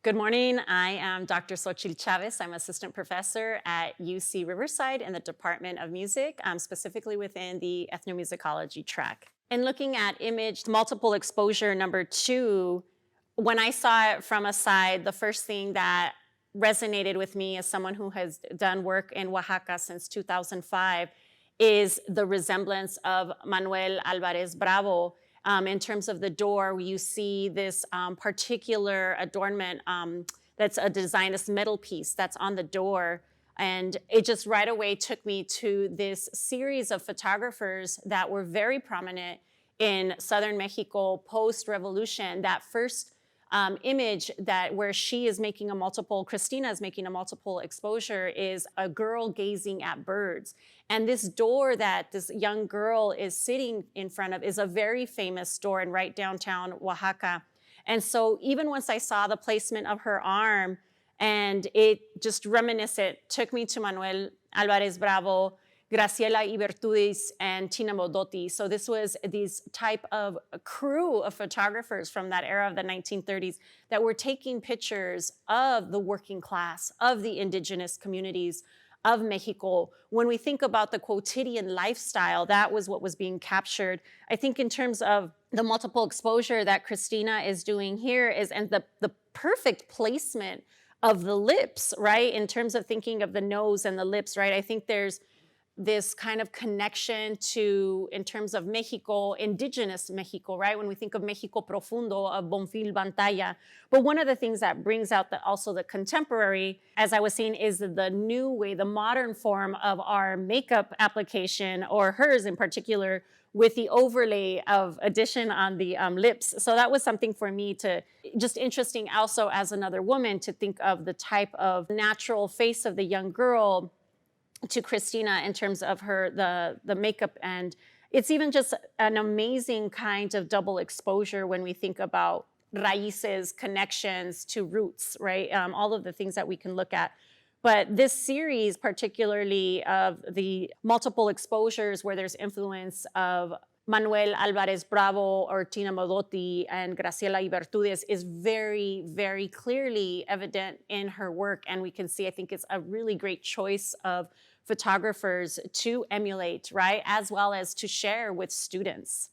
Good morning. I am Dr. Xóchitl Chavez. I'm assistant professor at UC Riverside in the Department of Music, specifically within the ethnomusicology track. In looking at image multiple exposure number 2, when I saw it from a side, the first thing that resonated with me as someone who has done work in Oaxaca since 2005 is the resemblance of Manuel Alvarez Bravo. In terms of the door, you see this particular adornment that's a design, this metal piece that's on the door. And it just right away took me to this series of photographers that were very prominent in Southern Mexico post-revolution. That first image that where she is making a multiple, Christina is making a multiple exposure, is a girl gazing at birds. And this door that this young girl is sitting in front of is a very famous door in right downtown Oaxaca. And so even once I saw the placement of her arm, and it just reminiscent, took me to Manuel Alvarez Bravo, Graciela Ibertudis, and Tina Modotti. So this was these type of crew of photographers from that era of the 1930s that were taking pictures of the working class, of the indigenous communities of Mexico. When we think about the quotidian lifestyle, that was what was being captured. I think in terms of the multiple exposure that Christina is doing here and the perfect placement of the lips, right? In terms of thinking of the nose and the lips, right? I think there's this kind of connection to, in terms of Mexico, indigenous Mexico, right? When we think of Mexico Profundo, of Bonfil Bantaya. But one of the things that brings out also the contemporary, as I was saying, is the new way, the modern form of our makeup application, or hers in particular, with the overlay of addition on the lips. So that was something for me to, just interesting also as another woman, to think of the type of natural face of the young girl to Christina in terms of her, the makeup. And it's even just an amazing kind of double exposure when we think about raíces, connections to roots, right? All of the things that we can look at. But this series, particularly of the multiple exposures where there's influence of Manuel Alvarez Bravo or Tina Modotti and Graciela Ibertudis, is very, very clearly evident in her work. And we can see, I think it's a really great choice of photographers to emulate, right? As well as to share with students.